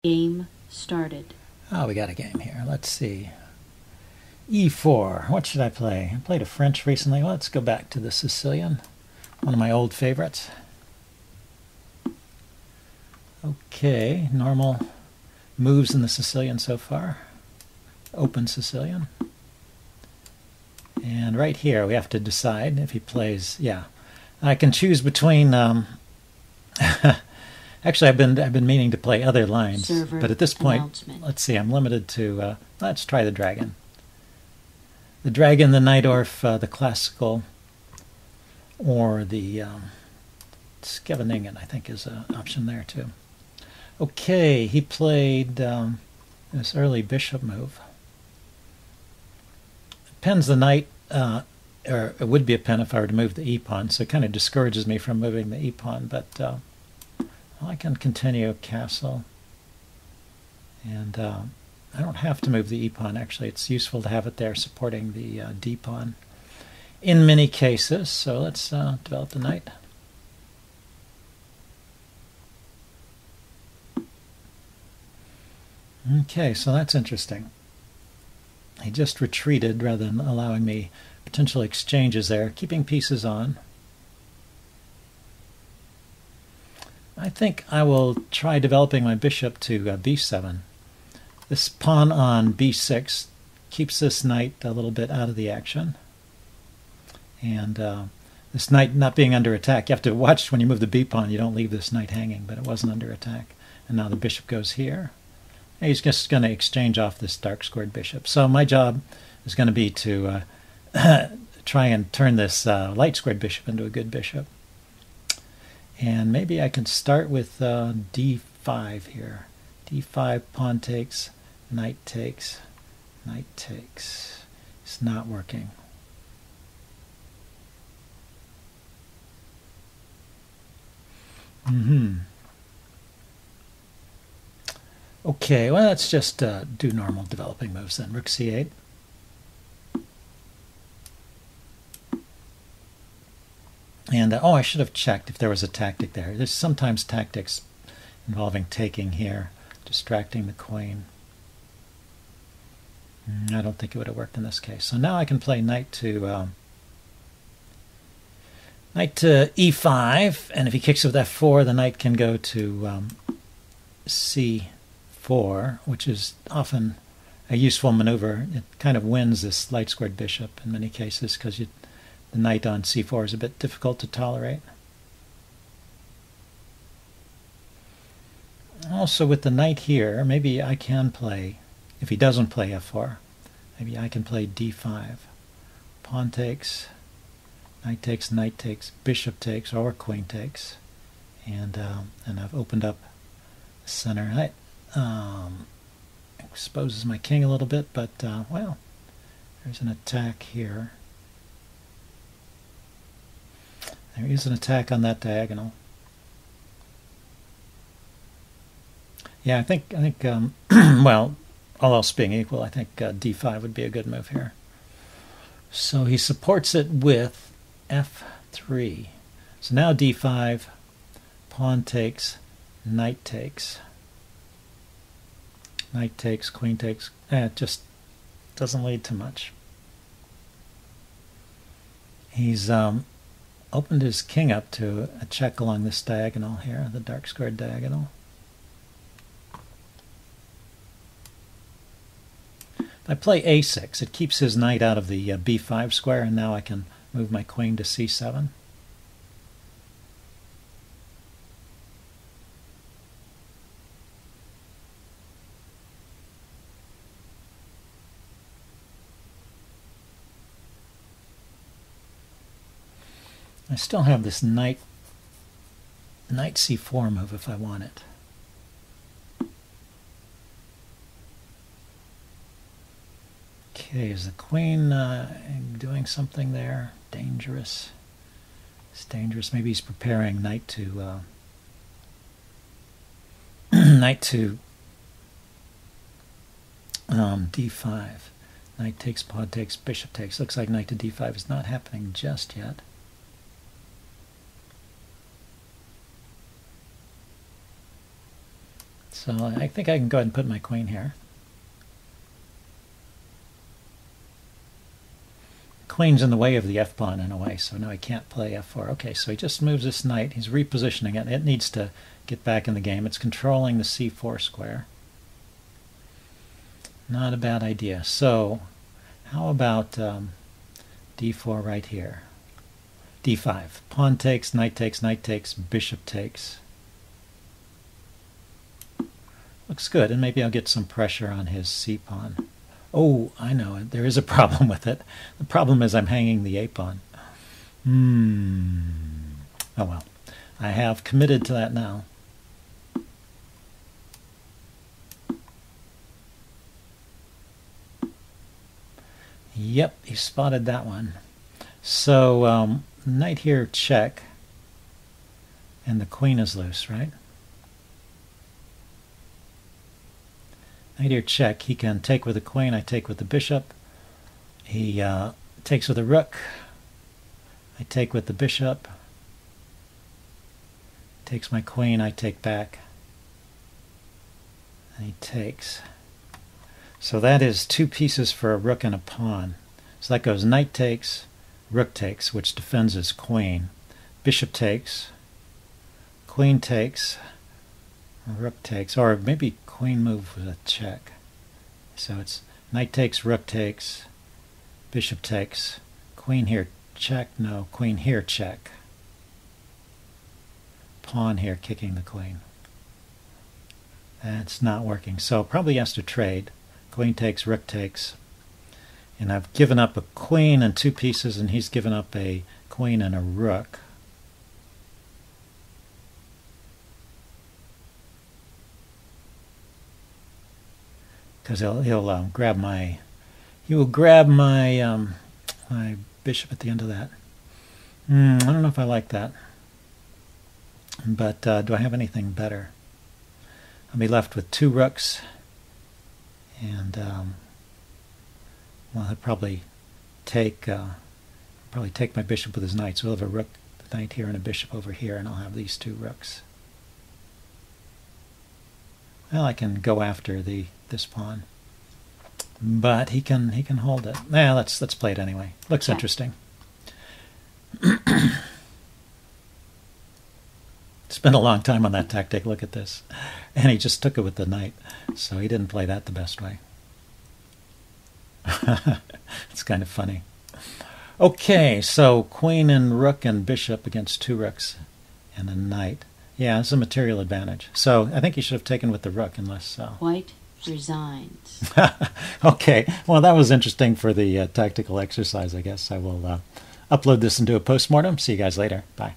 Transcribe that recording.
Game started. Oh, we got a game here. Let's see. E4. What should I play? I played a French recently. Well, let's go back to the Sicilian. One of my old favorites. Okay, normal moves in the Sicilian so far. Open Sicilian. And right here we have to decide if he plays, yeah. I can choose between, actually I've been meaning to play other lines, Server but at this point, let's see, I'm limited to, let's try the dragon. The dragon, the Najdorf, the classical, or the Scheveningen, I think is an option there too. Okay, he played this early bishop move. Pins the knight, or it would be a pin if I were to move the e-pawn, so it kind of discourages me from moving the e-pawn, but well, I can continue castle. And I don't have to move the e-pawn, actually. It's useful to have it there supporting the d-pawn in many cases. So let's develop the knight. Okay, so that's interesting. He just retreated rather than allowing me potential exchanges there, keeping pieces on. I think I will try developing my bishop to b7. This pawn on b6 keeps this knight a little bit out of the action. And this knight not being under attack, you have to watch when you move the b-pawn, you don't leave this knight hanging, but it wasn't under attack. And now the bishop goes here. He's just going to exchange off this dark squared bishop. So my job is going to be to try and turn this light squared bishop into a good bishop. And maybe I can start with d5 here. d5, pawn takes, knight takes, knight takes. It's not working. Okay, well, let's just do normal developing moves then. Rook c8. And, oh, I should have checked if there was a tactic there. There's sometimes tactics involving taking here, distracting the queen. I don't think it would have worked in this case. So now I can play knight to e5, and if he kicks it with f4, the knight can go to c4, which is often a useful maneuver. It kind of wins this light squared bishop in many cases because the knight on c4 is a bit difficult to tolerate. Also with the knight here, maybe I can play, if he doesn't play f4, maybe I can play d5. Pawn takes, knight takes, bishop takes, or queen takes. And I've opened up the center. That exposes my king a little bit, but well, there's an attack here. There is an attack on that diagonal. Yeah, I think well, all else being equal, I think d5 would be a good move here. So he supports it with f3. So now d5, pawn takes, knight takes. Knight takes, queen takes. It just doesn't lead to much. He's opened his king up to a check along this diagonal here, the dark squared diagonal. If I play a6, it keeps his knight out of the b5 square, and now I can move my queen to c7. I still have this knight c4 move if I want it. Okay, is the queen doing something there? Dangerous. It's dangerous. Maybe he's preparing knight to knight to d5. Knight takes, pawn takes, bishop takes. Looks like knight to d5 is not happening just yet. So I think I can go ahead and put my queen here. Queen's in the way of the f-pawn in a way, so now he can't play f4. Okay, so he just moves this knight. He's repositioning it. It needs to get back in the game. It's controlling the c4 square. Not a bad idea. So how about d4 right here? d5. Pawn takes, knight takes, knight takes, bishop takes. Looks good, and maybe I'll get some pressure on his c-pawn. Oh, I know, there is a problem with it. The problem is I'm hanging the a-pawn. Oh well, I have committed to that now. Yep, he spotted that one. So, knight here, check. And the queen is loose, right? Knight here, check. He can take with the queen, I take with the bishop. He takes with the rook. I take with the bishop. Takes my queen, I take back. And he takes. So that is two pieces for a rook and a pawn. So that goes knight takes, rook takes, which defends his queen. Bishop takes, queen takes, rook takes, or maybe queen move with a check. So it's knight takes, rook takes, bishop takes, queen here check, no, queen here check. Pawn here kicking the queen. That's not working. So probably has to trade. Queen takes, rook takes. And I've given up a queen and two pieces, and he's given up a queen and a rook. Because he'll grab my, he will grab my my bishop at the end of that. I don't know if I like that. But do I have anything better? I'll be left with two rooks, and well, he'll probably take my bishop with his knight. So we'll have a rook, the knight here, and a bishop over here, and I'll have these two rooks. Well, I can go after this pawn, but he can hold it. Yeah, let's play it anyway. Looks interesting. Spent a long time on that tactic. Look at this, and he just took it with the knight, so he didn't play that the best way. It's kind of funny. Okay, so queen and rook and bishop against two rooks and a knight. Yeah, it's a material advantage. So I think he should have taken with the rook, unless... White resigns. Okay, well, that was interesting for the tactical exercise, I guess. I will upload this and do a postmortem. See you guys later. Bye.